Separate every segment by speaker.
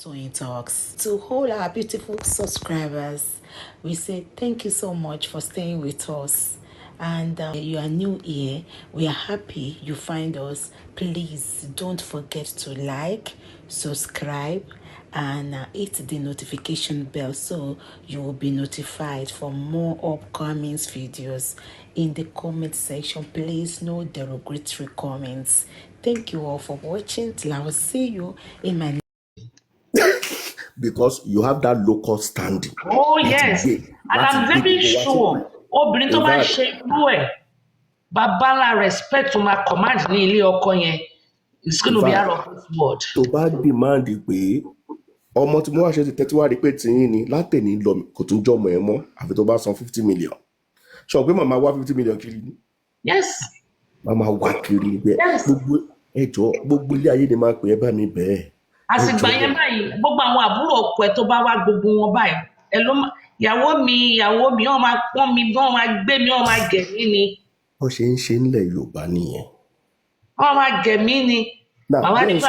Speaker 1: Toyeen Talks. To all our beautiful subscribers, we say thank you so much for staying with us. And you are new here, we are happy you find us. Please don't forget to like, subscribe, and hit the notification bell so you will be notified for more upcoming videos. In the comment section, please no derogatory comments. Thank you all for watching. Till I will see you in my
Speaker 2: because you have that local standing.
Speaker 3: Oh yes, and I'm very sure obìnrin tó bá ṣe irú ẹ̀ babala respect to my command ní ilé ọkọ yẹn it's going to be out of this world.
Speaker 2: tó bá demand pé ọmọ tí mo wá ṣe ti tẹ́tí wá rí pé tìyín ni látẹ̀ní lọ kò tún jọmọ ẹ mọ́ àfi tó bá san 50 million ṣọ pé màmá wá 50 million kiri ni.
Speaker 3: Yes.
Speaker 2: Màmá wá kiri bẹ́ẹ̀ gbogbo ẹjọ́ gbogbo ilé ayé ni máa pè é bá mi bẹ́ẹ̀.
Speaker 3: Àsìgbà yẹn báyìí gbogbo àwọn àbúrò ọkọ ẹ tó bá wá gbogbo wọn báyìí ẹ ló ìyàwó mi wọn máa pọ́n mi wọn máa gbé mi wọn máa gẹ̀ mí ni.
Speaker 2: Wọ́n ṣe ń ṣe nílẹ̀ Yorùbá nìyẹn.
Speaker 3: Wọ́n máa gẹ̀ mí ni. Màmá nígbà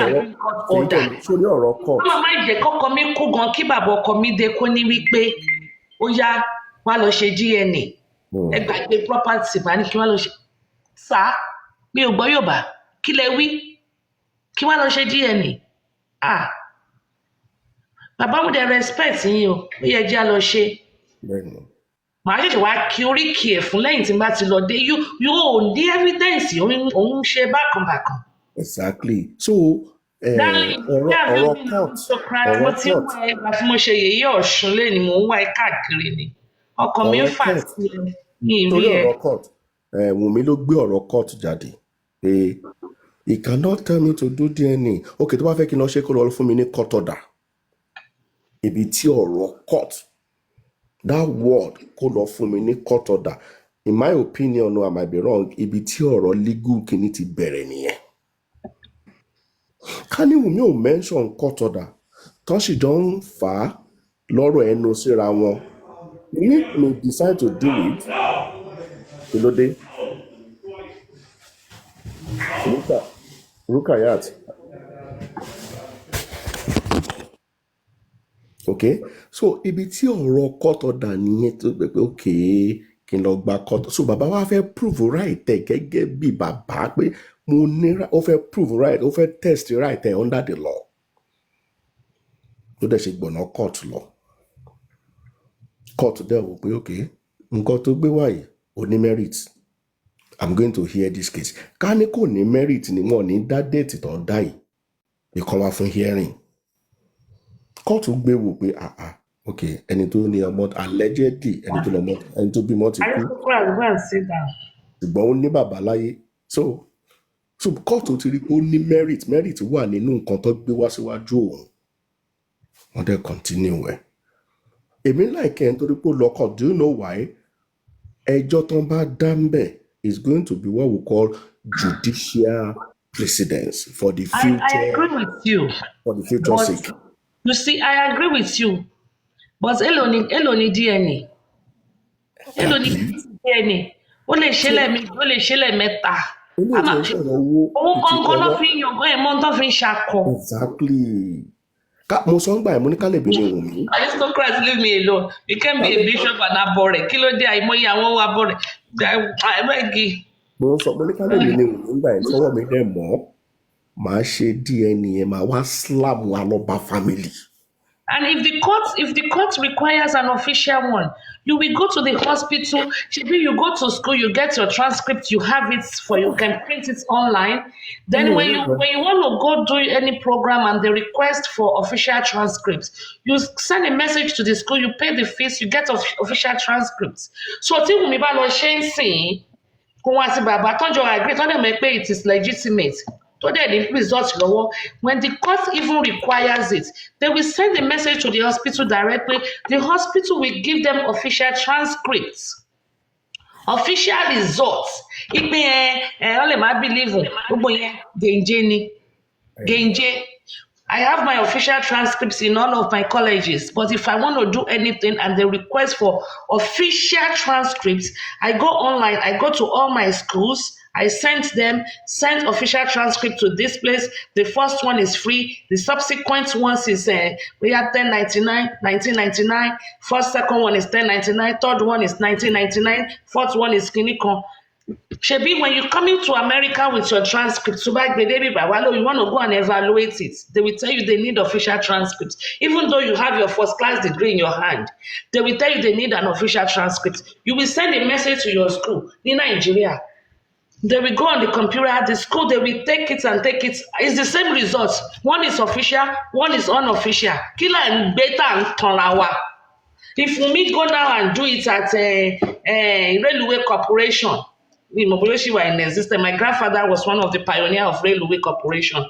Speaker 3: ọ̀dà
Speaker 2: sórí ọ̀rọ̀ kọ̀.
Speaker 3: Wọ́n máa jẹ́ kọ́kọ́ mi kú gan kí bàbá ọkọ mi dé kó ní wípé ó yá wá lọ ṣe DNA. Ẹ gbàgbé property bá ní kí wọ́n lọ ṣe. Sá mi ò gbọ́ Yorùbá kí lẹ wí kí wọ́n lọ ṣe DNA. Bàbá mo dẹ̀ respect yín o ó yẹ jẹ́ a lọ ṣe. Màá ṣẹ̀ṣẹ̀ wá kí oríkì ẹ̀ fún lẹ́yìn tí n bá ti lọ dé yóò ní evidence òun ṣe bákan.
Speaker 2: Exactly. So ọ̀rọ̀ court
Speaker 3: mo ti wá ẹgbà tí mo ṣe yèyé Ọ̀ṣun lé ni mò ń wá ẹ káàkiri ni ọkọ mi ń fà sí ní ìrí ẹ.
Speaker 2: torí ọ̀rọ̀ court Wùnmí ló gbé ọ̀rọ̀ court jáde pé he cannot tell me to do DNA. Okay, tó bá fẹ́ kí n lọ ṣe kó lọ fún mi ní court order. Ibi tí ọ̀rọ̀ court that word kó lọ fún mi ní court order. In my opinion, no, I might be wrong. Ibi tí ọ̀rọ̀ legal kìíní ti bẹ̀rẹ̀ nìyẹn. Ká ní Wùnmí ò mention court order tán sì jọ ń fà á lọ́rọ̀ ẹnu síra wọn. If we decide to do it, kí ló dé? Rukayat. Okay, so ibi tí ọ̀rọ̀ court order nìyẹn tó gbé pé okay kí n lọ gba court. So bàbá wa fẹ́ prove right ẹ̀ gẹ́gẹ́ bí bàbá pé mo ní ó fẹ́ prove right ó fẹ́ test right ẹ̀ under the law. Tó dẹ̀ ṣe gbọ̀nà court lọ. Court dẹ̀ wò pé okay nǹkan tó gbé wáyé ò ní merit. I'm going to hear this case. Ká ní kò ní merit ni wọ́n ní dá date tó dá yìí. Ìkan wá fún hearing. Court gbé wò pé okay ẹni tó ní ọmọ allegedly ẹni tó bímọ ti kú. Ṣùgbọ́n ó ní bàbá láyé. So court ti rí pé ó ní merit wà nínú nǹkan tó gbé wá síwájú òun. Wọ́n dẹ̀ continue ẹ̀. Èmi láìkẹ́ ẹni tó rí pé ó lọ́kọ̀, do you know why? Ẹjọ́ tó ń bá dá ń bẹ̀ is going to be what we call judicial precedence for the future.
Speaker 3: I agree with you.
Speaker 2: For the future sake.
Speaker 3: You see, I agree with you. But èló ni DNA. Èló ni DNA. Ó lè ṣe lẹ́ẹ̀mẹ́ta. Owó kankan ló fi ń yọ̀gọ́ ẹ̀ mọ́ tó fi ń ṣakọ.
Speaker 2: Exactly. Mo sọ ń gbà ẹ̀ mo ní ká lè bí mi Wùnmí.
Speaker 3: Aristocrats leave me alone. You can't be a bishop and abọ́rẹ̀. Kí ló dé àìmọye àwọn abọ́rẹ̀? Àìmọye.
Speaker 2: Mo ní ká lè bí mi Wùnmí gbà ẹ̀ sọ́wọ́ mi dẹ̀ mọ́. Màá ṣe DNA ẹ̀ máa wá slam wa lọ bá family.
Speaker 3: And if the court requires an official one, you will go to the hospital. You go to school, you get your transcript, you have it you can print it online. Then when you want to go do any program and they request for official transcripts, you send a message to the school, you pay the fees, you get official transcripts. So tí Wùnmí bá lọ ṣe ń sìn, kó wá sí bàbá tọ́jọ́ agree, tọ́jọ́ mọ̀ pé it is legitimate. When the court even requires it, they will send a message to the hospital directly. The hospital will give them official transcripts, official results. I have my official transcripts in all of my colleges, but if I want to do anything and they request for official transcripts, I go online, I go to all my schools, I sent official transcript to this place. The first one is free. The subsequent ones is we have 1999. Second one is 1099. Third one is 1999. Fourth one is Kinikon. Shebi, when you come into America with your transcript, you want to go and evaluate it. They will tell you they need official transcripts. Even though you have your first class degree in your hand, they will tell you they need an official transcript. You will send a message to your school in Nigeria. They will go on the computer at the school, they will take it and take it. It's the same results. One is official, one is unofficial. Killer and beta and Tonlawa. If we go now and do it at a railway corporation, the mobility were in existence. My grandfather was one of the pioneers of railway corporation.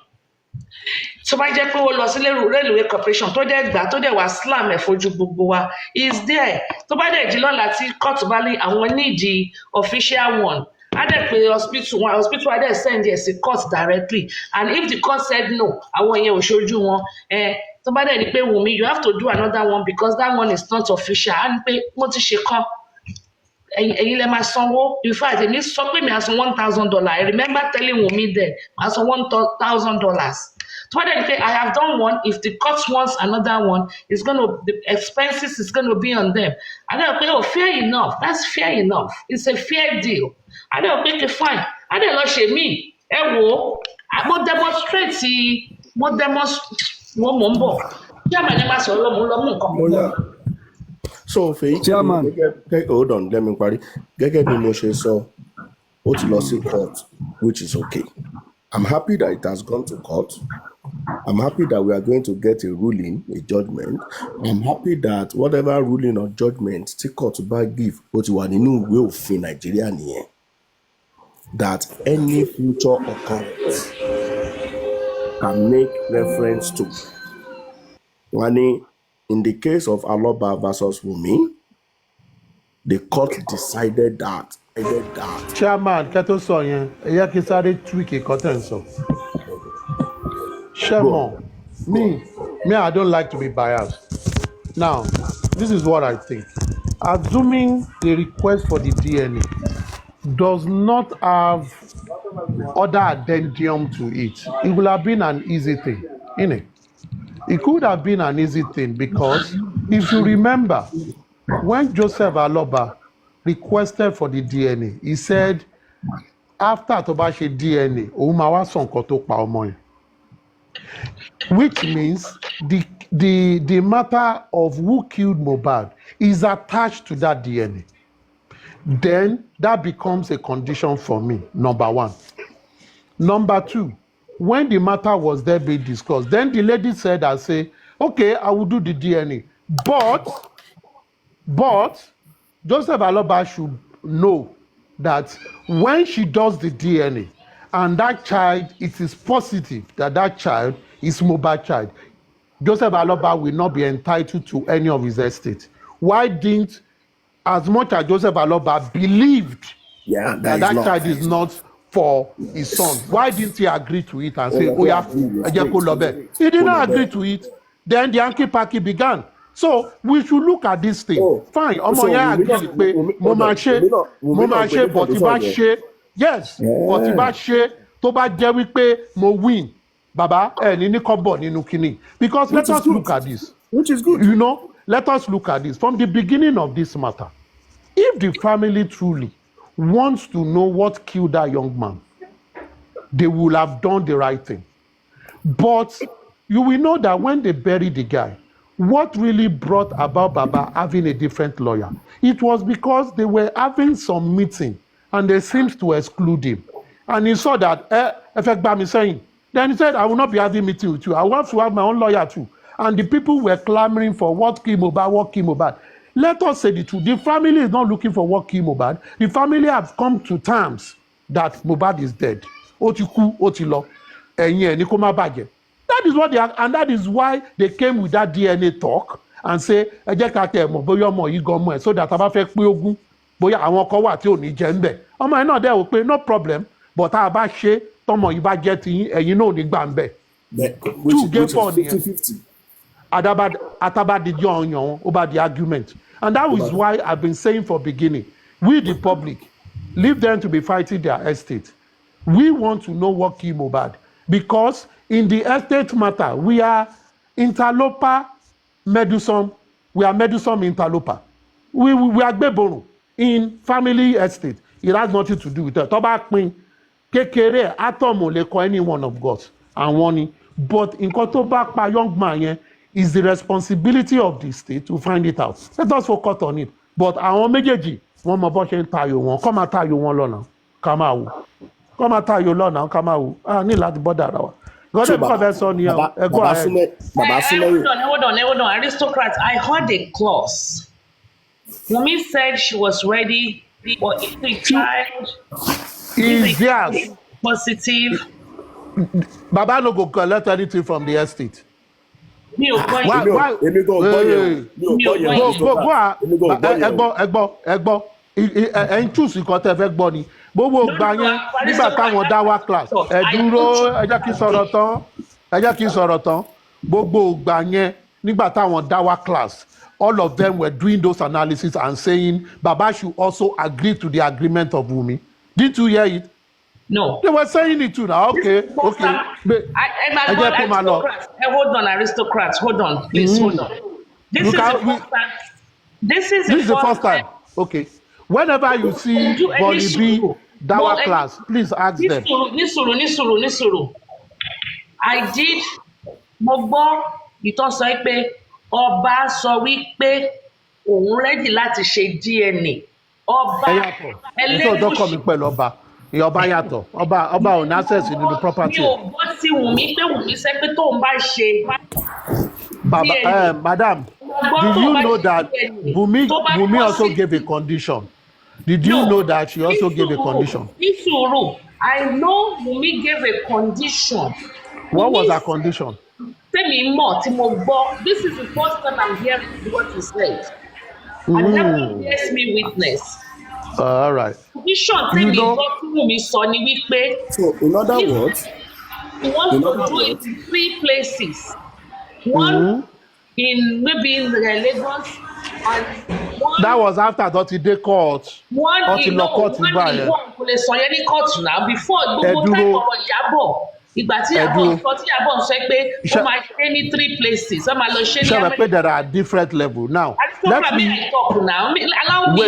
Speaker 3: So bá jẹ́ pé ó lọ sí railway corporation tó dẹ̀ gbà tó dẹ̀ wá slam ẹ̀ fojú gbogbo wa is there. Tó bá dẹ̀ jí lọ́la tí court bá lé àwọn nídìí official one. I dẹ̀ pé hospital I dẹ̀ send yes to court directly, and if the court said no, àwọn yẹn ò ṣojú wọn. Tó bá dẹ̀ ní pé Wunmi, you have to do another one because that one is not official. And pé mo ti ṣe kan. Ẹ̀yin lẹ máa sanwó. In fact, èmi sọ pé mi á san $1,000. I remember telling Wunmi then, I san $1,000. So I have done one. If the court wants another one, the expenses is going to be on them. And they'll pay, oh, fair enough. That's fair enough. It's a fair deal. And they'll pay, fine. And they'll not shame me. Mo demonstrate.
Speaker 2: So,
Speaker 4: Chairman.
Speaker 2: Hold on, let me party. Gẹ́gẹ́ bí mo ṣe sọ, ó ti lọ sí court, which is okay. I'm happy that it has gone to court. I'm happy that we are going to get a ruling, a judgment. I'm happy that whatever ruling or judgment tí court bá give, ó ti wà nínú ìwé òfin Nàìjíríà nìyẹn. That any future occurrence can make reference to. Wani, in the case of Aloba versus Wunmi, the court decided that.
Speaker 4: Chairman, kẹ́tọ́ sọ yẹn, ẹ̀yẹ́ kí sáré tweak ìkọ́tẹ̀ ń sọ. Chairman, me, I don't like to be biased. Now, this is what I think. Assuming the request for the DNA does not have other addendum to it, it would have been an easy thing, innit? It could have been an easy thing because if you remember, when Joseph Aloba requested for the DNA, he said, after tó bá ṣe DNA, òun máa wá sọ nǹkan tó pa ọmọ yẹn. Which means the matter of who killed Mohbad is attached to that DNA. Then that becomes a condition for me, number one. Number two, when the matter was there being discussed, then the lady said, okay, I will do the DNA. But Joseph Aloba should know that when she does the DNA and that child, it is positive that child is Mohbad child, Joseph Aloba will not be entitled to any of his estate. Why didn't, as much as Joseph Aloba believed that child is not for his son, why didn't he agree to it and say, oh yeah, he did not agree to it. Then the Yankee Paki began. So we should look at this thing. Fine, ọmọ yẹn agree pé mo máa ṣe but tí bá ṣe yes, but tí bá ṣe tó bá jẹ́ wípé mo win, bàbá ní kọ́bọ̀ nínú kíní. Because let us look at this.
Speaker 2: Which is good.
Speaker 4: You know, let us look at this from the beginning of this matter. If the family truly wants to know what killed that young man, they will have done the right thing. But you will know that when they buried the guy, what really brought about Baba having a different lawyer? It was because they were having some meeting and they seemed to exclude him. And he saw that, effect by me saying, then he said, I will not be having meeting with you. I want to have my own lawyer too. And the people were clamoring for what killed Mohbad. Let us say the truth. The family is not looking for what killed Mohbad. The family have come to terms that Mohbad is dead. Ó ti kú, ó ti lọ. Ẹ̀yin ẹ̀ ní kó má bàjẹ́. That is what they are, and that is why they came with that DNA talk and say, ẹ jẹ́ ká tẹ̀ mọ̀ bóyá ọmọ yìí gan mọ̀ ẹ̀ so that a bá fẹ́ pé ogún bóyá àwọn kan wà tí ò ní jẹ́ ń bẹ̀. Ọmọ yẹn náà dẹ̀ wò pé no problem, but tá a bá ṣe tọmọ yìí bá jẹ́ tiyín ẹ̀yin náà ò ní gbà ń bẹ̀. Two gé pọ̀ nìyẹn. Atabadijọ́ ọyàn over the argument. And that is why I've been saying from beginning, we the public, Leave them to be fighting their estate. We want to know what killed Mohbad, because in the estate matter, we are interloper meddlesome. We are meddlesome interloper. We are gbeboro in family estate. It has nothing to do with that. Toba pin kékeré atom ò lè kọ any one of God and one. But nǹkan tó bá pa young man yẹn is the responsibility of the state to find it out. Let us focus on it. But àwọn méjèèjì wọ́n mọ bó ṣe ń tayò wọn, kọ́ máa tayò wọn lọ́nà ká máa wò, kọ́ máa tayò lọ́nà ká máa wò. Ní láti bọ́dà ara wa.
Speaker 2: So,
Speaker 4: Baba,
Speaker 2: Baba
Speaker 3: hold on. Aristocrat, I heard a clause. Wunmi said she was ready for every child.
Speaker 4: Is yes.
Speaker 3: Positive.
Speaker 4: Baba no go collect anything from the estate.
Speaker 3: Mi ò gbọ́
Speaker 4: Why? Go. And choose nǹkan tẹ́ fẹ́ gbọ́ ni. Gbogbo ìgbà yẹn nígbà táwọn dá wá class. Ẹ dúró, ẹ jẹ́ kí n sọ̀rọ̀ tán. Gbogbo ìgbà yẹn nígbà táwọn dá wá class. All of them were doing those analysis and saying Baba should also agree to the agreement of Wunmi. Didn't you hear it?
Speaker 3: No.
Speaker 4: They were saying it too now. Okay.
Speaker 3: Hold on, aristocrats. Hold on, please. Hold on. This is the first time.
Speaker 4: Okay. Whenever you see Bonnie B, Dawa class, please ask them.
Speaker 3: Nisuru. I did mo gbọ́ ìtàn sọ pé ọba sọ wípé òun ready láti ṣe DNA. Ọba
Speaker 4: Ẹlẹ́gùṣì pẹ̀lú ọba. Ọba yàtọ̀. Ọba ò ní access nínú the property.
Speaker 3: Mi ò gbọ́ sí Wunmi pé Wunmi sẹ́ pé tóun bá ṣe.
Speaker 4: Madam, did you know that Wunmi also gave a condition? Did you know that she also gave a condition?
Speaker 3: Nisuru, I know Wunmi gave a condition.
Speaker 4: What was her condition?
Speaker 3: Tell me more, Timo. This is the first time I'm hearing what you said. And never hears me witness.
Speaker 4: All right.
Speaker 3: Condition tell me what Wunmi sọ ni wípé.
Speaker 2: So, in other words,
Speaker 3: he wants to do it in 3 places. One in Lagos, and one.
Speaker 4: That was after 30-day court.
Speaker 3: One in court kò lè sọ yẹn ní court now before gbogbo time ọ̀rọ̀ Ìyábọ̀. Ìgbà tí Ìyábọ̀ sọ pé ó máa ṣe ní 3 places. Ó máa lọ ṣe ní
Speaker 4: Amẹ́ríkà. There are different levels. Now, let me
Speaker 3: talk now. Allow me.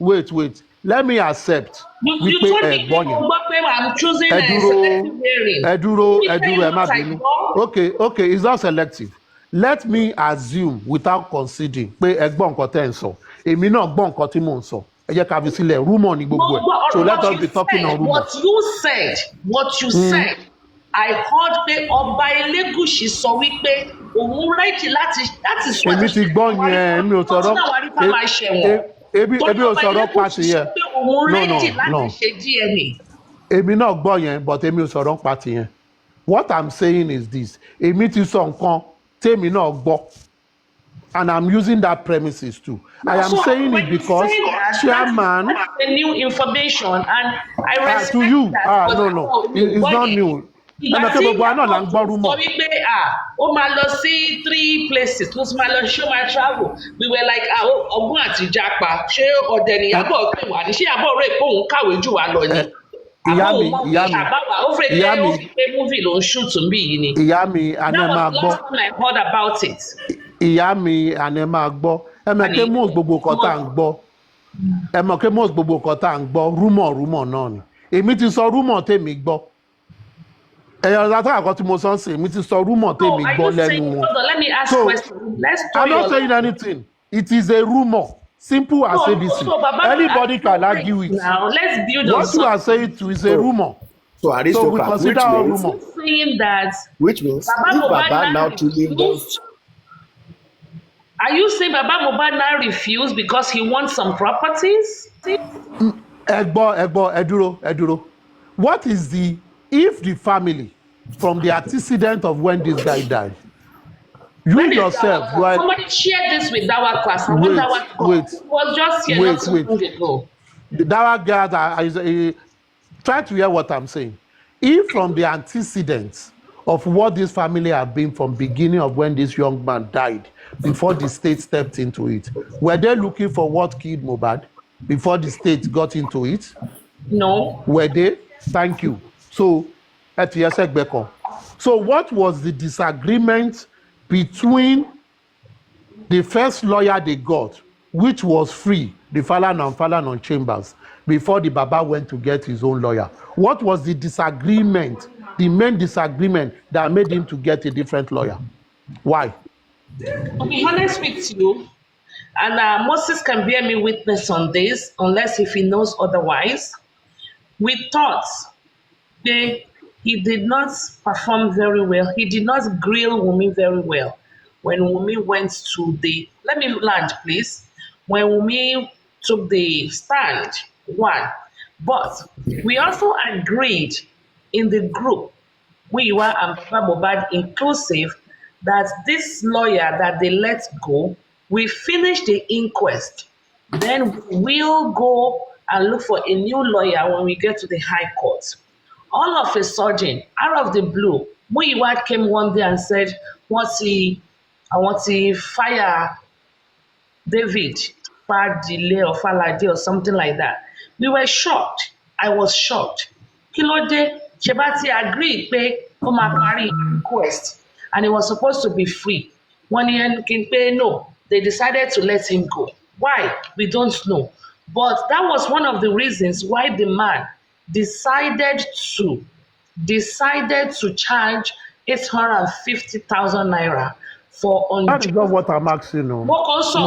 Speaker 4: Wait. Let me accept.
Speaker 3: You told me I'm choosing a selective hearing.
Speaker 4: Okay, it's not selective. Let me assume without conceding pé ẹ gbọ́ nǹkan tẹ́ ń sọ. Èmi náà gbọ́ nǹkan tí mò ń sọ. Ẹ jẹ́ ká fi sílẹ̀ rumor ní gbogbo ẹ̀. So let us be talking on rumor.
Speaker 3: What you said, I heard pé ọba Elégùṣì sọ wípé òun ready láti sọ.
Speaker 4: Èmi ti gbọ́ yẹn, èmi ò sọ̀rọ̀. Ebi ò sọ̀rọ̀ pàtì yẹn. No. Èmi náà gbọ́ yẹn, but èmi ò sọ̀rọ̀ pàtì yẹn. What I'm saying is this. Èmi ti sọ nǹkan tèmi náà gbọ́. And I'm using that premises too. I am saying it because chairman.
Speaker 3: That's the new information, and I respect
Speaker 4: to you.
Speaker 3: That.
Speaker 4: No. It's not new.
Speaker 3: Ìgbà tí ìyàwó sọ wípé ó máa lọ sí 3 places ló sì máa lọ ṣé ó máa travel, we were like ọgbọ́n àti ìjàpá ṣé ọdẹ ni Ìyábọ̀ pè wá ní ṣé Ìyábọ̀ rẹ̀ pé òun kàwé jù wá lọ ni. Ìyá mi ó fẹ́ pé movie ló ń shoot bí yìí ni.
Speaker 4: Ìyá mi àná máa gbọ́.
Speaker 3: That was the last time I heard about it.
Speaker 4: Ìyá mi àná máa gbọ́. Ẹ mọ̀ pé most gbogbo kan tá à ń gbọ́. Rumor náà ni. Èmi ti sọ rumor tèmi gbọ́. I'm not saying anything. It is a rumor. Simple as ABC. Anybody can argue it.
Speaker 3: Now let's build on
Speaker 4: what you are saying to is a rumor.
Speaker 2: So
Speaker 4: we consider a rumor.
Speaker 3: Saying that
Speaker 2: which means if Baba now truly wants.
Speaker 3: Are you saying Baba Mohbad now refused because he wants some properties?
Speaker 4: Eduro. What is if the family from the antecedent of when this guy died, yourself, right?
Speaker 3: Somebody shared this with Dawa class. Wait. It was just here not so long ago.
Speaker 4: The Dawa guy, try to hear what I'm saying. If from the antecedents of what this family have been from beginning of when this young man died, before the state stepped into it, were they looking for what killed Mohbad? before the state got into it?
Speaker 3: No.
Speaker 4: Were they? Thank you. So, so what was the disagreement between the first lawyer they got, which was free, the Falana Chambers, before the Baba went to get his own lawyer? What was the disagreement, the main disagreement that made him to get a different lawyer? Why?
Speaker 3: To be honest with you, and Moses can bear me witness on this, unless if he knows otherwise, we thought he did not perform very well. He did not grill Wumi very well. When Wumi went to the, let me land please. When Wumi took the stand, one. But we also agreed in the group, we were and Papa Mohbad inclusive, that this lawyer that they let go, we finish the inquest. Then we'll go and look for a new lawyer when we get to the High Court. All of a sudden, out of the blue, Muyiwa came one day and said, I want to fire David, Fadile or Falade or something like that. We were shocked. I was shocked. Kilode, Shebati agreed pé ó máa carry inquest and he was supposed to be free. One year, no, they decided to let him go. Why? We don't know. But that was one of the reasons why the man decided to charge 850,000 naira for
Speaker 4: That is not what I'm asking. No.
Speaker 3: Also,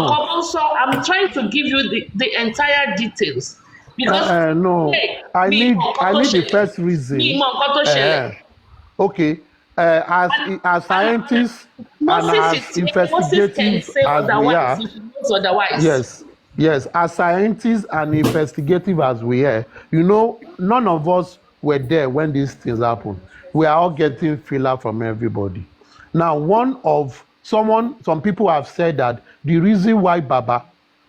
Speaker 3: I'm trying to give you the entire details. Because
Speaker 4: no, I need the first reason. Okay, as scientists and as investigators as we are, yes, as scientists and investigative as we are, you know, none of us were there when these things happened. We are all getting filler from everybody. Now, some people have said that the reason why Baba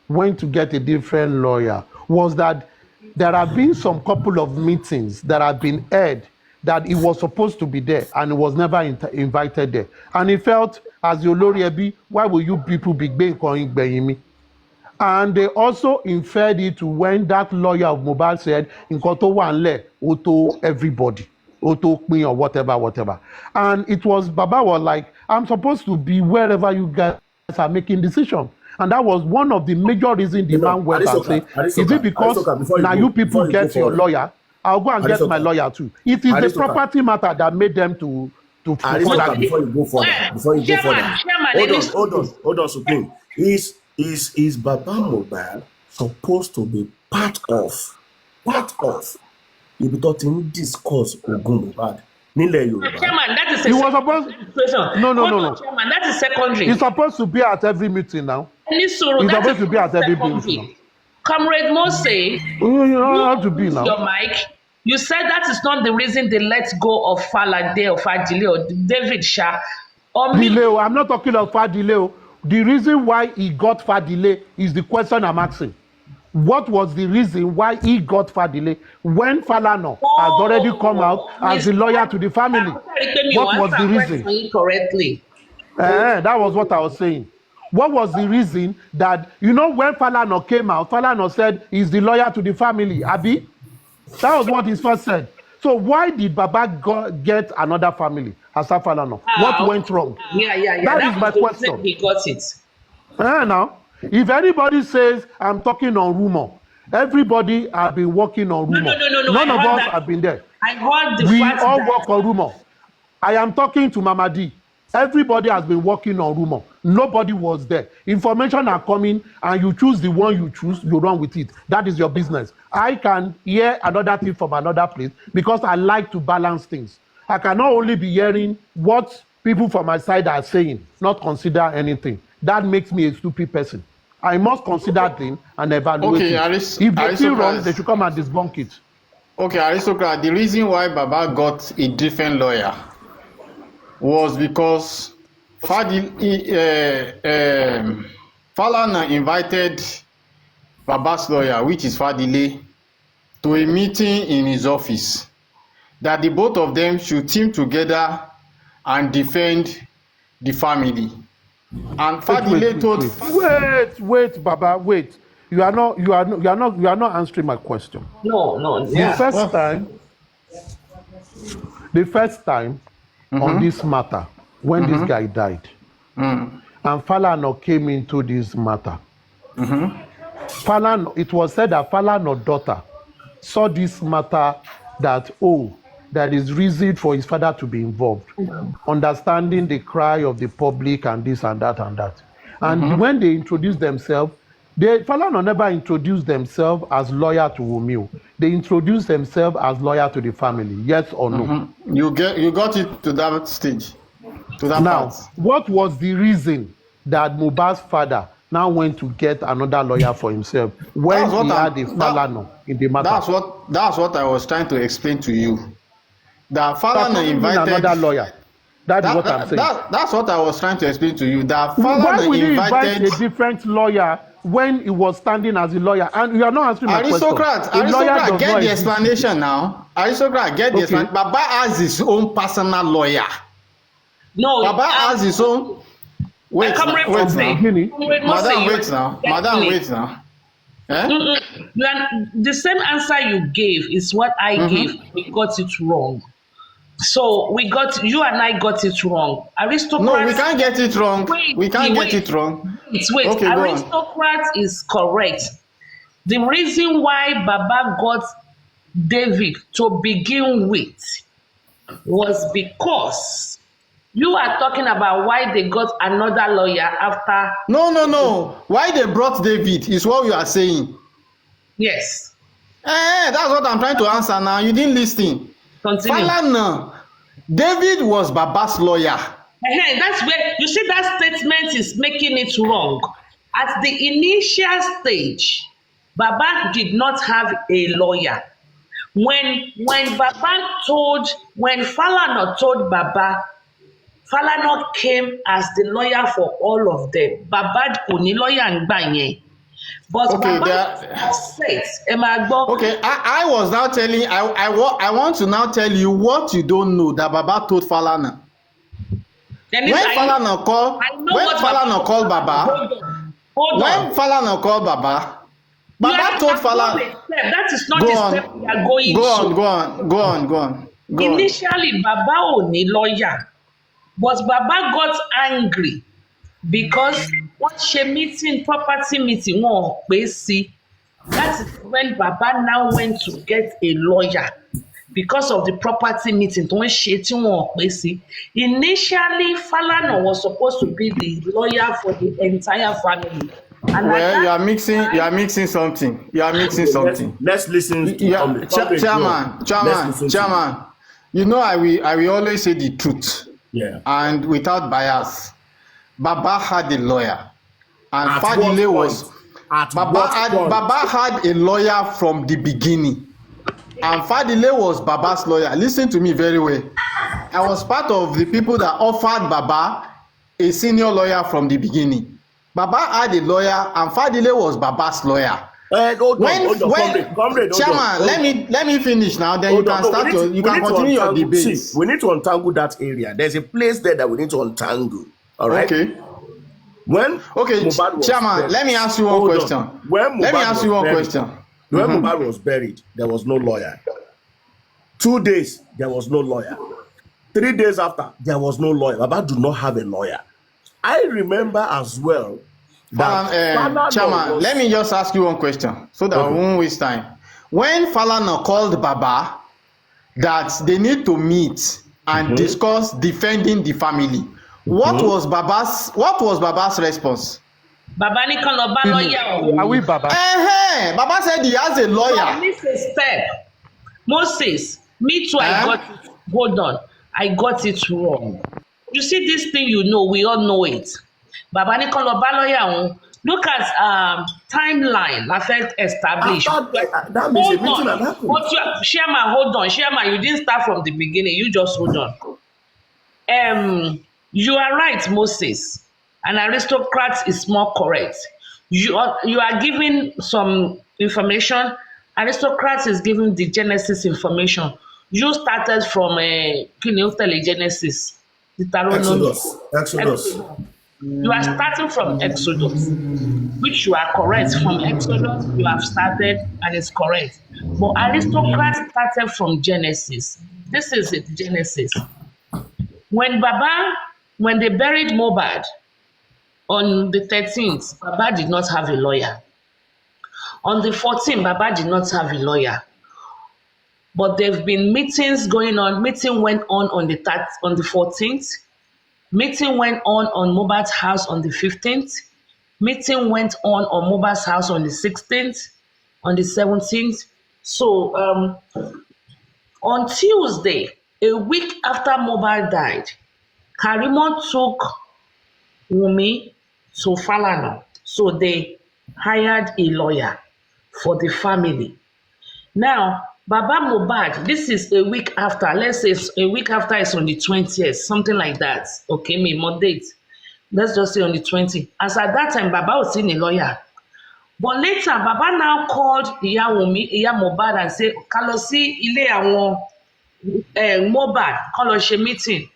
Speaker 4: went to get a different lawyer was that there have been some couple of meetings that have been held that he was supposed to be there and he was never invited there. And he felt, as the Olori Ebi, why will you people be going me? And they also inferred it to when that lawyer of Mohbad said, "Nkan tó wà nílẹ̀, ó tó everybody, ó tó pín or whatever." And it was, Baba was like, I'm supposed to be wherever you guys are making decisions. And that was one of the major reasons the man went and said, is it because now you people get your lawyer? I'll go and get my lawyer too. It is the property matter that made them to
Speaker 2: before you go further, hold on, Supreme. Is Baba Mohbad supposed to be part of if we don't discuss Ogun Mohbad?
Speaker 3: Chairman, that is
Speaker 4: he was supposed no.
Speaker 3: Chairman, that is secondary.
Speaker 4: He's supposed to be at every meeting now. He's supposed to be at every meeting.
Speaker 3: Comrade Mose,
Speaker 4: you don't have to be now.
Speaker 3: Your mic. You said that is not the reason they let go of Falade or Fadile or David Shah.
Speaker 4: Delay. I'm not talking of Fadile. The reason why he got Fadile is the question I'm asking. What was the reason why he got Fadile when Falana has already come out as the lawyer to the family? What was the reason?
Speaker 3: Correctly.
Speaker 4: That was what I was saying. What was the reason that, you know, when Falana came out, Falana said he's the lawyer to the family, Abi? That was what he first said. So why did Baba get another family, Asa Falana? What went wrong?
Speaker 3: Yeah.
Speaker 4: That is my question.
Speaker 3: He got it.
Speaker 4: Now, if anybody says I'm talking on rumor, everybody have been working on rumor.
Speaker 3: No.
Speaker 4: None of us have been there.
Speaker 3: I heard the
Speaker 4: We
Speaker 3: fact
Speaker 4: all
Speaker 3: that
Speaker 4: work on rumor. I am talking to Mama D. Everybody has been working on rumor. Nobody was there. Information are coming and you choose the one you choose, you run with it. That is your business. I can hear another thing from another place because I like to balance things. I cannot only be hearing what people from my side are saying, not consider anything. That makes me a stupid person. I must consider things and evaluate it. If they feel wrong, they should come and debunk it.
Speaker 5: Okay, Aristocrat, the reason why Baba got a different lawyer was because Falana invited Baba's lawyer, which is Fadile, to a meeting in his office, that the both of them should team together and defend the family. And Fadile told...
Speaker 4: Wait, Baba, wait. you are not answering my question.
Speaker 3: No, yeah.
Speaker 4: The first time on this matter, when this guy died, and Falana came into this matter, Falana, it was said that Falana's daughter saw this matter that, there is reason for his father to be involved, understanding the cry of the public and this and that and that. And when they introduced themselves, Falana never introduced themselves as lawyer to Wunmi. They introduced themselves as lawyer to the family. Yes or no?
Speaker 5: You got it to that stage, to that
Speaker 4: now,
Speaker 5: part.
Speaker 4: what was the reason that Mohbad's father now went to get another lawyer for himself when he had a Falana in the matter?
Speaker 5: That's what I was trying to explain to you. That Falana invited
Speaker 4: another lawyer. That's what I'm saying.
Speaker 5: That's what I was trying to explain to you. That Falana
Speaker 4: why would you
Speaker 5: invited
Speaker 4: invite a different lawyer when he was standing as a lawyer? And you are not answering my question.
Speaker 5: Aristocrat, get the explanation now. Aristocrat, get the explanation. Baba has his own personal lawyer.
Speaker 3: No,
Speaker 5: Baba has his own. Wait now. Madam, wait now. Eh?
Speaker 3: The same answer you gave is what I gave. We got it wrong. So you and I got it wrong. Aristocrat.
Speaker 5: No, we can't get it wrong. We can't get it wrong.
Speaker 3: Wait. Okay, Aristocrat is correct. The reason why Baba got David to begin with was because you are talking about why they got another lawyer after.
Speaker 5: No. Why they brought David is what you are saying.
Speaker 3: Yes.
Speaker 5: That's what I'm trying to answer now. You didn't listen.
Speaker 3: Continue.
Speaker 5: Falana, David was Baba's lawyer.
Speaker 3: That's where you see that statement is making it wrong. At the initial stage, Baba did not have a lawyer. When Falana told Baba, Falana came as the lawyer for all of them. Baba kò ní lawyer ńgbà yẹn. But
Speaker 5: okay,
Speaker 3: Baba said,
Speaker 5: okay, I was now telling, I want to now tell you what you don't know that Baba told Falana. When Falana called Baba, Baba told Falana.
Speaker 3: That is not the step we are going to.
Speaker 5: Go on.
Speaker 3: Initially, Baba ò ní lawyer, but Baba got angry because property meeting wọn pé sí. That is when Baba now went to get a lawyer because of the property meeting tó ń ṣe tí wọn pé sí. Initially, Falana was supposed to be the lawyer for the entire family. And
Speaker 5: you are mixing something.
Speaker 2: Let's listen to
Speaker 5: Chairman. You know, I will always say the truth.
Speaker 2: Yeah.
Speaker 5: And without bias. Baba had a lawyer. And Fadile was Baba had a lawyer from the beginning. And Fadile was Baba's lawyer. Listen to me very well. I was part of the people that offered Baba a senior lawyer from the beginning. Baba had a lawyer and Fadile was Baba's lawyer. Comrade, Chairman, let me finish now. Then you can continue your debate.
Speaker 2: We need to untangle that area. There's a place there that we need to untangle. All right.
Speaker 5: Okay. Chairman, let me ask you one question. When
Speaker 2: Mohbad was buried, there was no lawyer. 2 days, there was no lawyer. 3 days after, there was no lawyer. Baba do not have a lawyer. I remember as well that
Speaker 5: Chairman, let me just ask you one question so that we won't waste time. When Falana called Baba that they need to meet and discuss defending the family, what was Baba's response?
Speaker 3: Baba ní kàn lọ bá lawyer.
Speaker 4: Are we Baba?
Speaker 5: Baba said he has a lawyer.
Speaker 3: This is a step. Moses, me too, I got it. Hold on. I got it wrong. You see this thing, we all know it. Baba ní kàn lọ bá lawyer. Look at timeline affect established.
Speaker 2: That means a meeting had happened.
Speaker 3: Chairman, hold on. Chairman, you didn't start from the beginning. You just hold on. You are right, Moses. An aristocrat is more correct. You are giving some information. Aristocrat is giving the Genesis information. You started from Genesis.
Speaker 2: Exodus.
Speaker 3: You are starting from Exodus, which you are correct. From Exodus, you have started and it's correct. But aristocrats started from Genesis. This is it, Genesis. When Baba, when they buried Mohbad on the 13th, Baba did not have a lawyer. On the 14th, Baba did not have a lawyer. But there have been meetings going on. Meeting went on the 14th. Meeting went on Mohbad's house on the 15th. Meeting went on Mohbad's house on the 16th, on the 17th. So on Tuesday, a week after Mohbad died, Karimo took Wunmi to Falana. So they hired a lawyer for the family. Now, Baba Mohbad, this is a week after. Let's say a week after is on the 20th, something like that. Okay, me more date. Let's just say on the 20th. As at that time, Baba was in a lawyer. But later, Baba now called Iya Wunmi, Iya Mohbad and said, "Ká lọ sí ilé àwọn Mohbad, ká lọ ṣe meeting."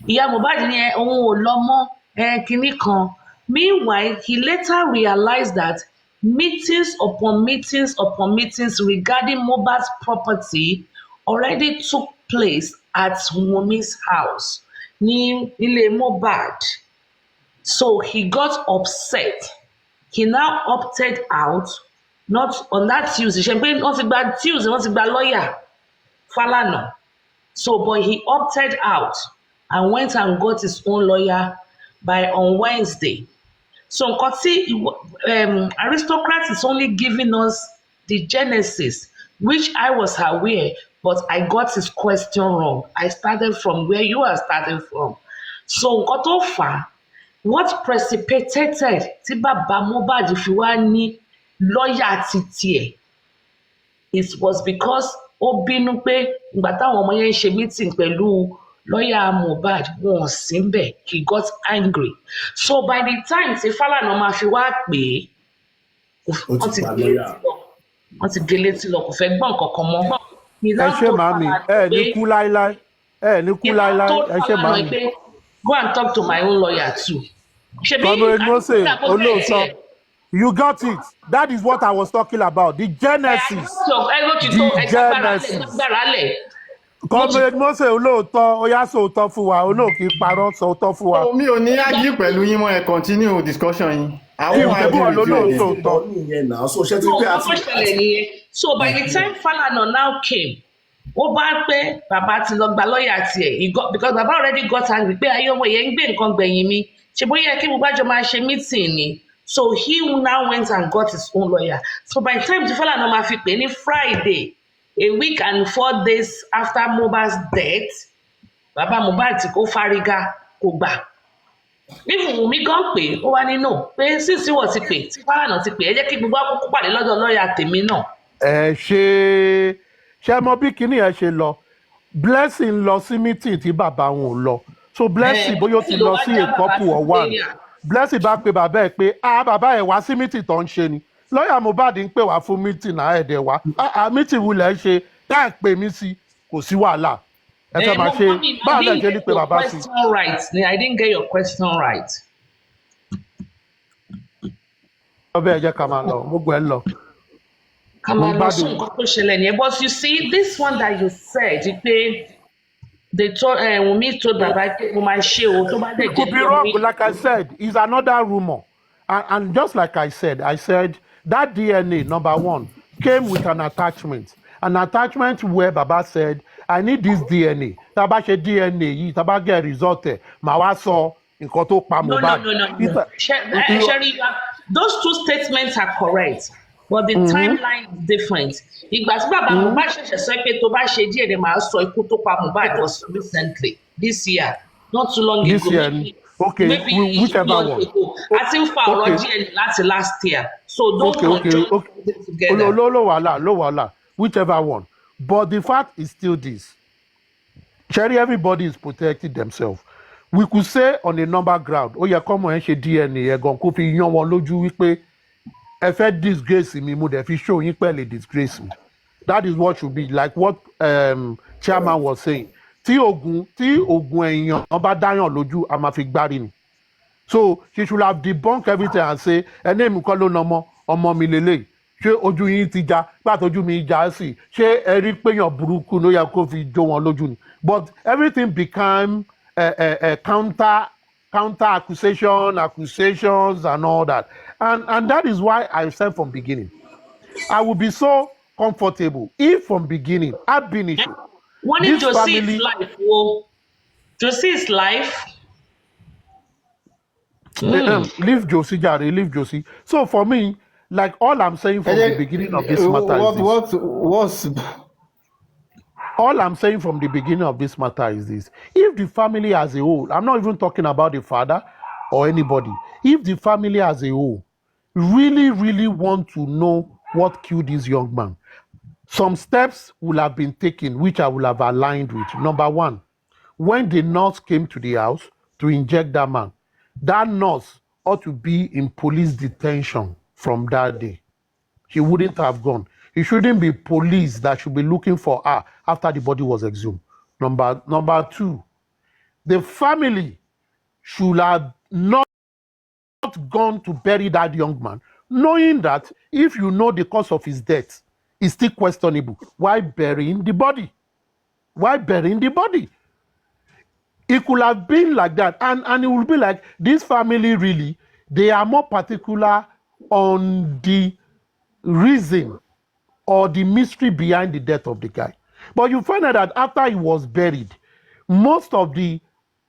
Speaker 3: Iya Mohbad ní òun ò lọ mọ́ kinní kan. Meanwhile, he later realized that meetings upon meetings upon meetings regarding Mohbad's property already took place at Wunmi's house, ní ilé Mohbad. So he got upset. He now opted out, not on that Tuesday. Champagne, not about Tuesday, not about lawyer, Falana. So, but he opted out and went and got his own lawyer on Wednesday. So, aristocrats is only giving us the genesis, which I was aware, but I got his question wrong. I started from where you are starting from. So, what precipitated tí bàbá Mohbad fi wá ní lọ́ọ̀yà títí ẹ̀? It was because ó bínú pé ìgbà táwọn ọmọ yẹn ń ṣe meeting pẹ̀lú lọ́ọ̀yà Mohbad wọn ò sí ńbẹ̀. He got angry. So by the time tí Falana máa fi wá pè é, wọ́n ti gé létí lọ, kò fẹ́ gbọ́ nǹkan kan mọ́.
Speaker 4: Ẹ ṣé màámi, ẹ ní kú láíláí, ẹ ní kú láíláí, ẹ ṣé màámi.
Speaker 3: Go and talk to my own lawyer too.
Speaker 4: Comrade Mose, Olóòtọ́, you got it. That is what I was talking about. The genesis. The genesis. Comrade Mose, Olóòtọ́, ó yá sòótọ́ fún wa, olóòkì parọ́ sòótọ́ fún wa.
Speaker 5: Mi ò ní argue pẹ̀lú yín mọ́, ẹ continue discussion yín.
Speaker 3: So by the time Falana now came, ó bá pé bàbá ti lọ gba lọ́ọ̀yà tiẹ̀, because bàbá already got angry pé ayé ọmọ yẹn ń gbé nǹkan gbẹ̀yìn mi, ṣe bóyá kí gbogbo àjọ máa ṣe meeting ni. So he now went and got his own lawyer. So by the time tí Falana máa fi pè ní Friday, a week and 4 days after Mohbad's death, bàbá Mohbad ti kó fárígá kò gbà. Even Wunmi gan pé ó wá ní no pé sísí wọ̀ ti pè tí Falana ti pè ẹ jẹ́ kí gbogbo àkókò pàdé lọ́dọ̀ lọ́ọ̀yà tèmi náà.
Speaker 4: Ṣé mọ bí kinní ẹ ṣe lọ? Blessing lọ sí meeting tí bàbá wọn ò lọ. So Blessing bóyá ó ti lọ sí a couple or one. Blessing bá pe bàbá ẹ pé bàbá ẹ wá sí meeting tó ń ṣe ni. Lọ́ọ̀yà Mohbad ń pè wá fún meeting náà ẹ̀dẹ̀ wá. Meeting wulẹ̀ ń ṣe tá ẹ̀ pè mí sí kò sí wàhálà. Ẹ fẹ́ máa ṣe báwo lẹ ṣe ní pé bàbá sí.
Speaker 3: I didn't get your question right.
Speaker 4: Ọbẹ̀ ẹ jẹ́ ká máa lọ, gbogbo ẹ ń lọ.
Speaker 3: But you see, this one that you said, they told Wunmi told Baba,
Speaker 4: it could be wrong, like I said, it's another rumor. And just like I said that DNA, number one, came with an attachment where Baba said, I need this DNA. Taba ṣe DNA, taba get result, ma wá sọ nǹkan tó pa Mohbad.
Speaker 3: No. Sherry, those two statements are correct. But the timeline is different. Ìgbà tí bàbá Mohbad ṣẹ̀ṣẹ̀ sọ pé tó bá ṣe díẹ̀ ni màá sọ ikú tó pa Mohbad was recently, this year, not too long
Speaker 4: this
Speaker 3: ago.
Speaker 4: Year, okay, whichever one.
Speaker 3: I think for our díẹ̀ láti last year. So don't conjure them together.
Speaker 4: Low wàhálà, whichever one. But the fact is still this. Cherry, everybody is protecting themselves. We could say on a number ground, ó yẹ kọ́mọ ẹ̀ ṣe DNA ẹ̀gàn kó fi yan wọn lójú wípé ẹ fẹ́ disgrace mi mo dẹ̀ fi show yín pẹ̀lẹ́ disgrace me. That is what should be like what chairman was saying. Tí oògùn èèyàn bá dáyàn lójú a máa fi gbárí ni. So she should have debunked everything and say, "Ẹ name kọ́ ló nà ọmọ mi lélẹ̀. Ṣé ojú yín ti já? Gbàtọ́ ojú mi já sí. Ṣé ẹ rí péyàn burúkú ló yẹ kó fi jó wọn lójú ni?" But everything became a counter accusations and all that. And that is why I said from beginning, I would be so comfortable if from beginning I've been issue.
Speaker 3: When
Speaker 4: This
Speaker 3: Josie
Speaker 4: family,
Speaker 3: is life, oh, Josie is life.
Speaker 4: leave Josie, Jare, leave Josie. So for me, like all I'm saying from the beginning of this matter is this. All I'm saying from the beginning of this matter is this. If the family as a whole, I'm not even talking about the father or anybody. If the family as a whole really, really want to know what killed this young man, some steps will have been taken, which I will have aligned with. Number one, when the nurse came to the house to inject that man, that nurse ought to be in police detention from that day. He wouldn't have gone. It shouldn't be police that should be looking for her after the body was exhumed. Number two, the family should have not gone to bury that young man, knowing that if you know the cause of his death is still questionable. Why burying the body? Why burying the body? It could have been like that. And it would be like this family really, they are more particular on the reason or the mystery behind the death of the guy. But you find out that after he was buried, most of the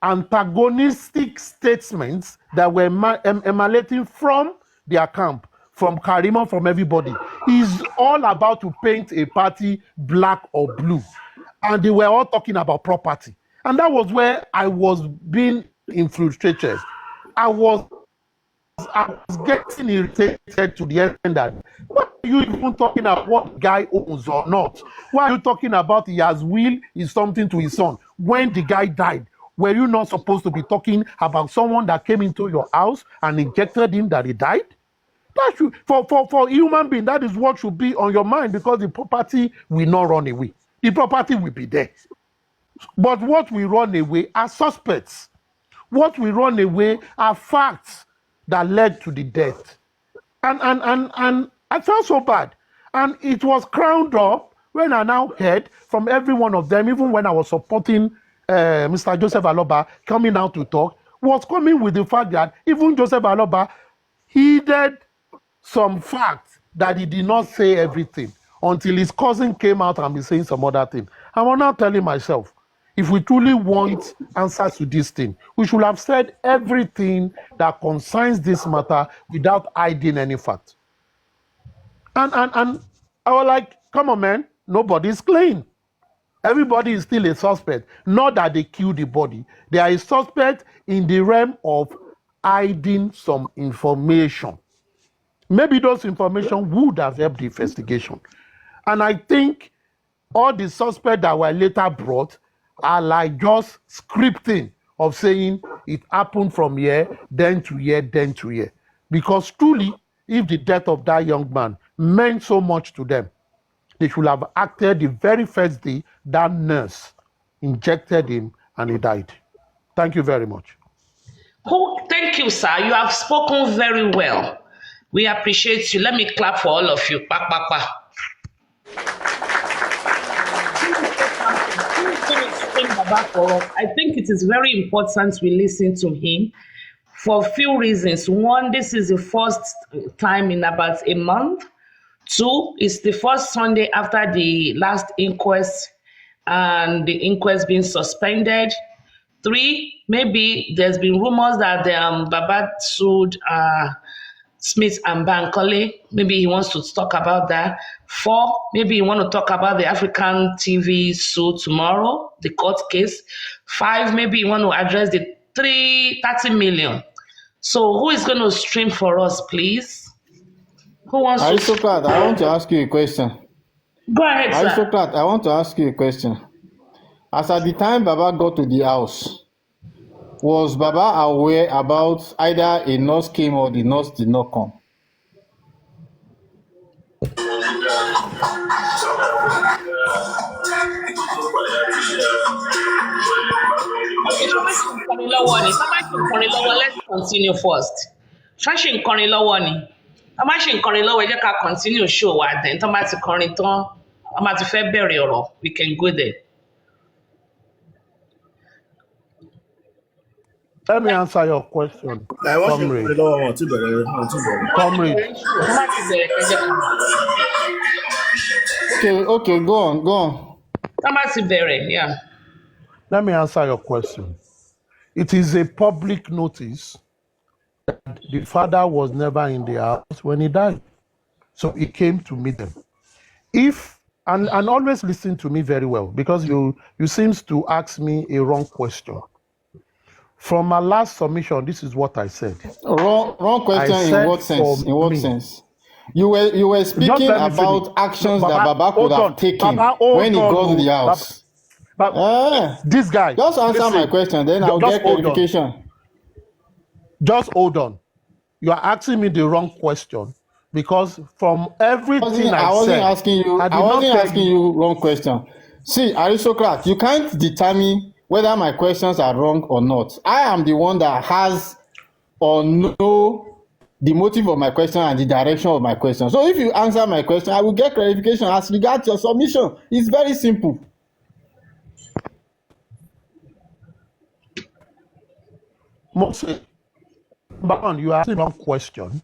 Speaker 4: antagonistic statements that were emanating from their camp, from Karima, from everybody, is all about to paint a party black or blue. And they were all talking about property. And that was where I was being infiltrated. I was getting irritated to the extent that, why are you even talking about what guy owns or not? Why are you talking about he has will is something to his son? When the guy died, were you not supposed to be talking about someone that came into your house and injected him that he died? That should, for a human being, that is what should be on your mind, because the property will not run away. The property will be there. But what will run away are suspects. What will run away are facts that led to the death. And I felt so bad. And it was crowned up when I now heard from every one of them, even when I was supporting Mr. Joseph Aloba coming out to talk, was coming with the fact that even Joseph Aloba heeded some facts that he did not say everything until his cousin came out and be saying some other thing. I was now telling myself, if we truly want answers to this thing, we should have said everything that concerns this matter without hiding any fact. And I was like, come on, man, nobody's clean. Everybody is still a suspect. Not that they killed the body. They are a suspect in the realm of hiding some information. Maybe those information would have helped the investigation. And I think all the suspects that were later brought are like just scripting of saying it happened from here, then to here, then to here. Because truly, if the death of that young man meant so much to them, they should have acted the very first day that nurse injected him and he died. Thank you very much.
Speaker 3: Oh, thank you, sir. You have spoken very well. We appreciate you. Let me clap for all of you. Pa, pa, pa. I think it is very important we listen to him for a few reasons. One, this is the first time in about a month. Two, it's the first Sunday after the last inquest and the inquest being suspended. Three, maybe there's been rumors that Baba sued Smith and Bankole. Maybe he wants to talk about that. Four, maybe you want to talk about the African TV suit tomorrow, the court case. Five, maybe you want to address the 30 million. So who is going to stream for us, please? Who wants to?
Speaker 5: Aristocrat, I want to ask you a question.
Speaker 3: Go ahead, sir.
Speaker 5: Aristocrat, I want to ask you a question. As at the time Baba got to the house, was Baba aware about either a nurse came or the nurse did not come?
Speaker 3: Let's continue first. Fashion kọrin lọ́wọ́ ni. Tá bá ṣe ń kọrin lọ́wọ́ ẹ jẹ́ ká continue show wa then tó bá ti kọrin tán, a máa ti fẹ́ bẹ̀rẹ̀ ọ̀rọ̀. We can go there.
Speaker 4: Let me answer your question, comrade. Comrade.
Speaker 5: Okay, go on.
Speaker 3: Tá bá ti bẹ̀rẹ̀, yeah.
Speaker 4: Let me answer your question. It is a public notice that the father was never in the house when he died. So he came to meet them. And always listen to me very well, because you seems to ask me a wrong question. From my last submission, this is what I said.
Speaker 5: Wrong question in what sense? In what sense? You were speaking about actions that Baba could have taken when he got to the house.
Speaker 4: This guy.
Speaker 5: Just answer my question, then I'll get clarification.
Speaker 4: Just hold on. You are asking me the wrong question, because from everything I
Speaker 5: wasn't asking you wrong question. See, aristocrat, you can't determine whether my questions are wrong or not. I am the one that has or know the motive of my question and the direction of my question. So if you answer my question, I will get clarification as regards your submission. It's very simple.
Speaker 4: Baron, you asked the wrong question,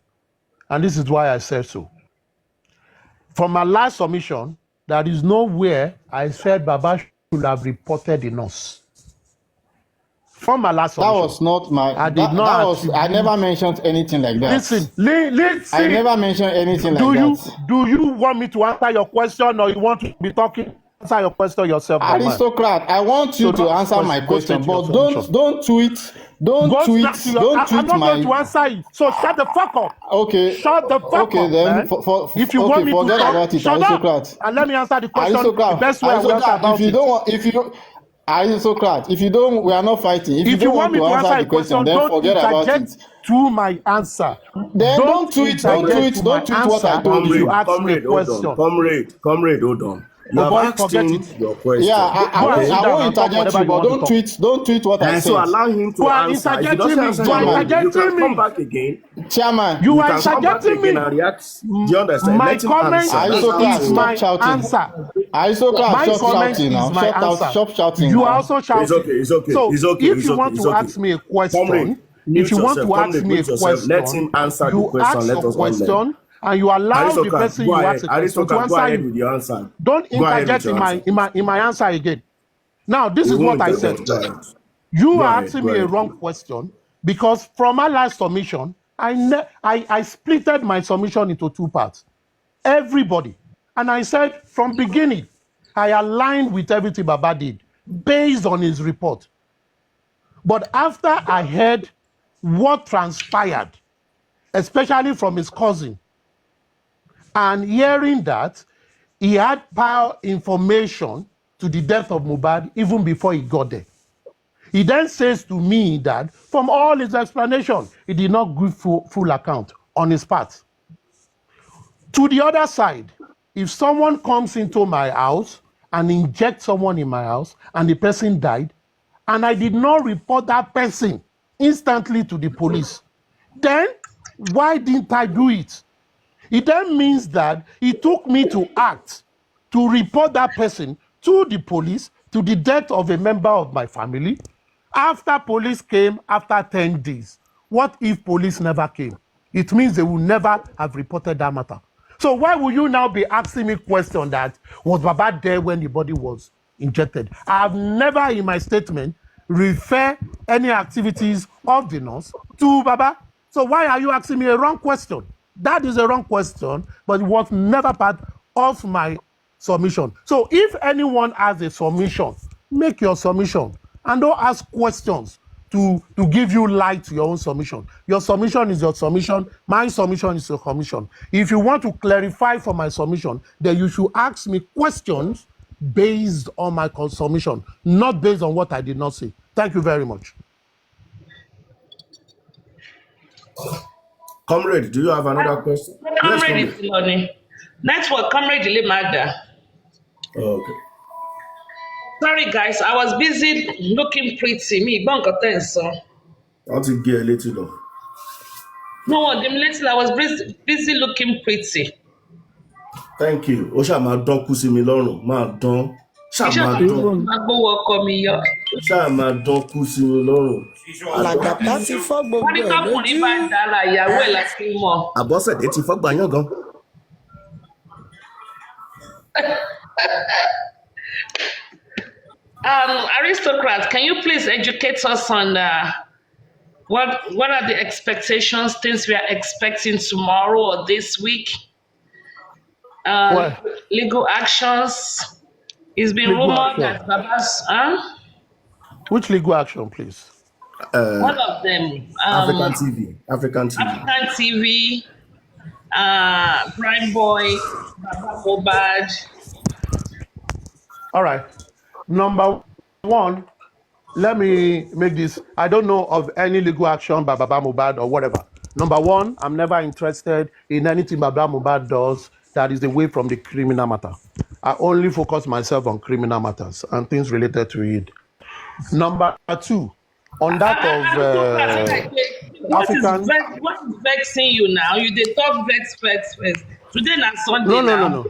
Speaker 4: and this is why I said so. From my last submission, there is nowhere I said Baba should have reported in us. From my last submission.
Speaker 5: That was not my. I never mentioned anything like that.
Speaker 4: Listen.
Speaker 5: I never mentioned anything like that.
Speaker 4: Do you want me to answer your question, or you want to be talking? Answer your question yourself.
Speaker 5: Aristocrat, I want you to answer my question, but don't tweet. Don't tweet
Speaker 4: I'm not going to answer it. So shut the fuck up.
Speaker 5: Okay.
Speaker 4: Shut the fuck up.
Speaker 5: Okay, then.
Speaker 4: If you want me to
Speaker 5: forget
Speaker 4: talk,
Speaker 5: about it,
Speaker 4: shut
Speaker 5: Aristocrat.
Speaker 4: up and let me answer the question the best way I will answer about it.
Speaker 5: Aristocrat, we are not fighting. If you don't want to answer the question, then forget about it.
Speaker 4: To my answer.
Speaker 5: Then don't tweet what I told you.
Speaker 2: Comrade, hold on. You have asked him your question.
Speaker 5: Yeah, I won't interject you, but don't tweet what I said.
Speaker 2: So allow him to answer. If he doesn't answer you can come back again.
Speaker 5: Chairman,
Speaker 4: you are interjecting me.
Speaker 2: And react. Do you understand?
Speaker 4: My comment is my answer.
Speaker 5: Stop shouting now. Stop shouting.
Speaker 4: You are also shouting.
Speaker 2: It's okay.
Speaker 4: So if you want to ask me a question,
Speaker 2: let him answer the question. Let us question.
Speaker 4: And you allow the person you ask a question to answer you.
Speaker 2: With your answer.
Speaker 4: Don't interject in my answer again. Now, this is what I said. You are asking me a wrong question, because from my last submission, I splitted my submission into two parts. Everybody. And I said from beginning, I aligned with everything Baba did based on his report. But after I heard what transpired, especially from his cousin, and hearing that he had prior information to the death of Mohbad even before he got there. He then says to me that from all his explanation, he did not give full account on his part. To the other side, if someone comes into my house and injects someone in my house and the person died, and I did not report that person instantly to the police, then why didn't I do it? It then means that it took me to act to report that person to the police, to the death of a member of my family, after police came after 10 days. What if police never came? It means they will never have reported that matter. So why will you now be asking me question that was Baba there when the body was injected? I have never in my statement refer any activities of the nurse to Baba. So why are you asking me a wrong question? That is a wrong question, but it was never part of my submission. So if anyone has a submission, make your submission and don't ask questions to give you light to your own submission. Your submission is your submission. My submission is your submission. If you want to clarify for my submission, then you should ask me questions based on my submission, not based on what I did not say. Thank you very much.
Speaker 2: Comrade, do you have another question?
Speaker 3: Comrade is Lonnie. Network, Comrade Limada.
Speaker 2: Okay.
Speaker 3: Sorry, guys. I was busy looking pretty. Me, bank attention.
Speaker 2: Wọ́n ti gé ẹ létí lọ.
Speaker 3: No one, them little. I was busy looking pretty.
Speaker 2: Thank you. Ó ṣáà máa dán kú sí mi lọ́rùn. Máa dán. Ṣáà
Speaker 3: Iṣẹ́
Speaker 2: máa
Speaker 3: àtúntò
Speaker 2: dán.
Speaker 3: máa gbówó ọkọ mi yọ.
Speaker 2: Ṣáà máa dán kú sí mi lọ́rùn.
Speaker 1: Làgàtà ti fọ́
Speaker 3: Wọ́n
Speaker 1: gbogbo
Speaker 3: ní
Speaker 1: ẹ̀
Speaker 3: tọkùnrin bá
Speaker 1: lójú.
Speaker 3: dára ìyàwó ẹ̀ láti mọ̀.
Speaker 2: Àbọ́sẹ̀dé ti fọ́gbà yán gan.
Speaker 3: Aristocrat, can you please educate us on what are the expectations, things we are expecting tomorrow or this week?
Speaker 4: Well,
Speaker 3: Legal actions. It's been
Speaker 4: legal
Speaker 3: rumored
Speaker 4: action.
Speaker 3: that Baba's,
Speaker 4: Which legal action, please?
Speaker 3: one of them,
Speaker 2: African TV. African TV.
Speaker 3: African TV, Primeboy, Baba Mobad.
Speaker 4: All right. Number one, let me make this. I don't know of any legal action by Baba Mubad or whatever. Number one, I'm never interested in anything Baba Mubad does that is away from the criminal matter. I only focus myself on criminal matters and things related to it. Number two, on that of African.
Speaker 3: What is vexing you now? You dey talk vex first. Today na Sunday now.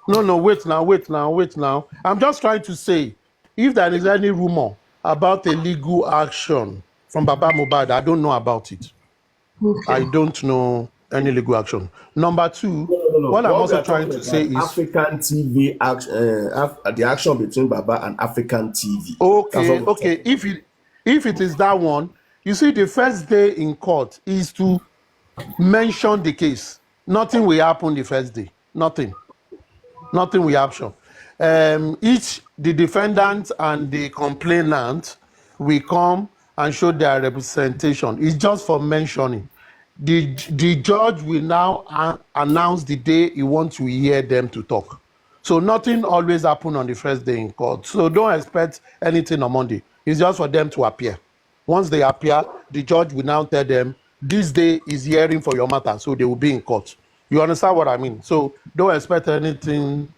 Speaker 4: No, wait now. I'm just trying to say, if there is any rumor about a legal action from Baba Mubad, I don't know about it.
Speaker 3: Okay.
Speaker 4: I don't know any legal action. Number two,
Speaker 2: No.
Speaker 4: what I'm
Speaker 2: What
Speaker 4: also
Speaker 2: we are
Speaker 4: trying
Speaker 2: talking
Speaker 4: to say
Speaker 2: about
Speaker 4: is,
Speaker 2: African TV action, the action between Baba and African TV.
Speaker 4: okay, if it is that one, you see, the first day in court is to mention the case. Nothing will happen the first day. Nothing will happen. The defendant and the complainant will come and show their representation. It's just for mentioning. The judge will now announce the day he wants to hear them to talk. So nothing always happens on the first day in court. So don't expect anything on Monday. It's just for them to appear. Once they appear, the judge will now tell them, this day is hearing for your matter, so they will be in court. You understand what I mean? So don't expect anything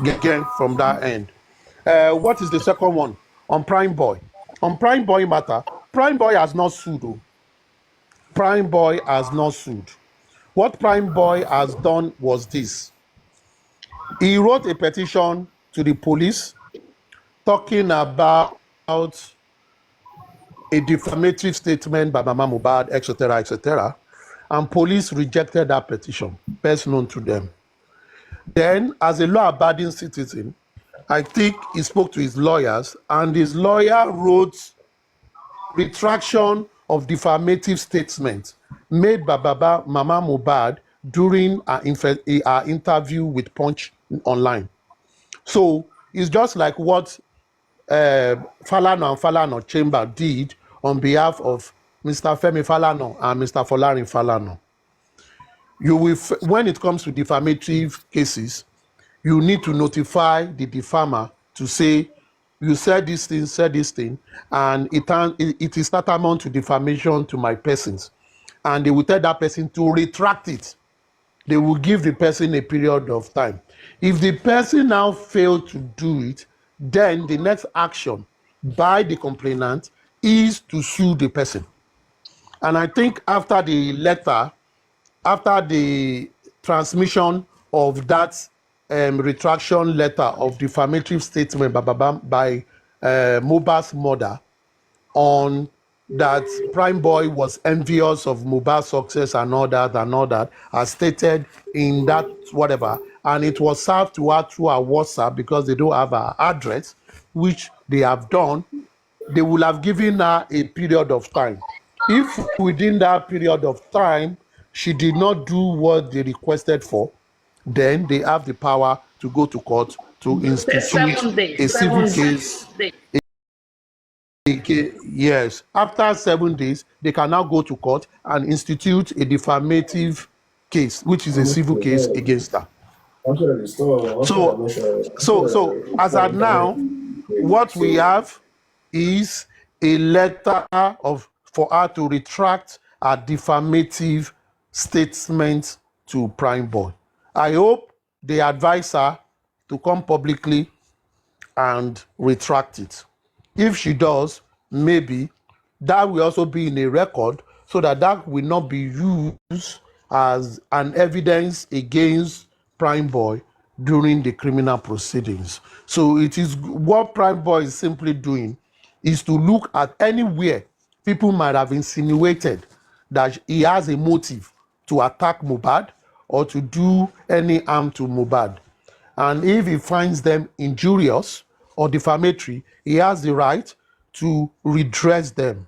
Speaker 4: again from that end. What is the second one? On Primeboy. On Primeboy matter, Primeboy has not sued. Primeboy has not sued. What Primeboy has done was this. He wrote a petition to the police talking about a defamatory statement by Mama Mubad, etc., and police rejected that petition, best known to them. Then, as a law-abiding citizen, I think he spoke to his lawyers, and his lawyer wrote retraction of defamative statements made by Mama Mubad during our interview with Punch online. So it's just like what Falana and Falana Chamber did on behalf of Mr. Femi Falana and Mr. Folarin Falana. You will, when it comes to defamatory cases, you need to notify the defamer to say, you said this thing, and it is tantamount to defamation to my persons. And they will tell that person to retract it. They will give the person a period of time. If the person now failed to do it, then the next action by the complainant is to sue the person. And I think after the letter, after the transmission of that retraction letter of defamatory statement by Mubad's mother on that Primeboy was envious of Mubad's success and all that, as stated in that whatever, and it was served to her through our WhatsApp because they don't have her address, which they have done. They will have given her a period of time. If within that period of time she did not do what they requested for, then they have the power to go to court to institute a civil case. Yes, after 7 days, they can now go to court and institute a defamative case, which is a civil case against her. So as at now, what we have is a letter for her to retract a defamative statement to Primeboy. I hope they advise her to come publicly and retract it. If she does, maybe that will also be in a record so that will not be used as an evidence against Primeboy during the criminal proceedings. So it is what Primeboy is simply doing is to look at anywhere people might have insinuated that he has a motive to attack Mohbad or to do any harm to Mohbad. And if he finds them injurious or defamatory, he has the right to redress them.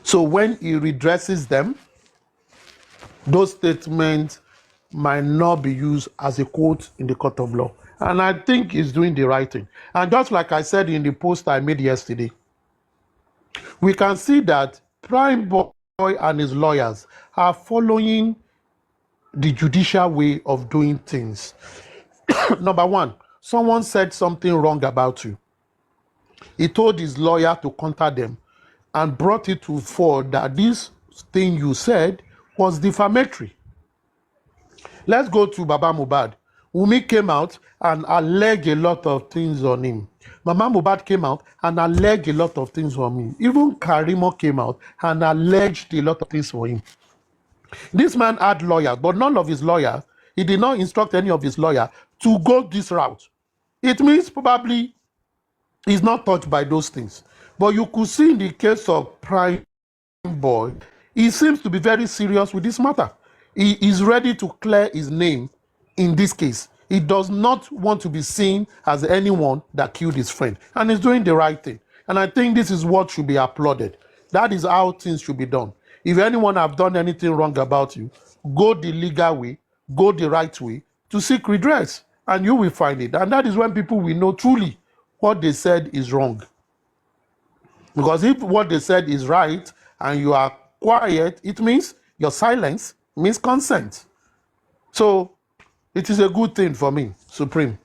Speaker 4: So when he redresses them, those statements might not be used as a quote in the court of law. And I think he's doing the right thing. And just like I said in the post I made yesterday, we can see that Primeboy and his lawyers are following the judicial way of doing things. Number one, someone said something wrong about you. He told his lawyer to contact them and brought it to fore that this thing you said was defamatory. Let's go to Baba Mohbad. Wunmi came out and alleged a lot of things on him. Mama Mohbad came out and alleged a lot of things on him. Even Karimo came out and alleged a lot of things for him. This man had lawyers, but none of his lawyers, he did not instruct any of his lawyers to go this route. It means probably he's not touched by those things. But you could see in the case of Primeboy, he seems to be very serious with this matter. He is ready to clear his name in this case. He does not want to be seen as anyone that killed his friend. And he's doing the right thing. And I think this is what should be applauded. That is how things should be done. If anyone have done anything wrong about you, go the legal way, go the right way to seek redress, and you will find it. And that is when people will know truly what they said is wrong. Because if what they said is right and you are quiet, it means your silence means consent. So it is a good thing for me, Supreme.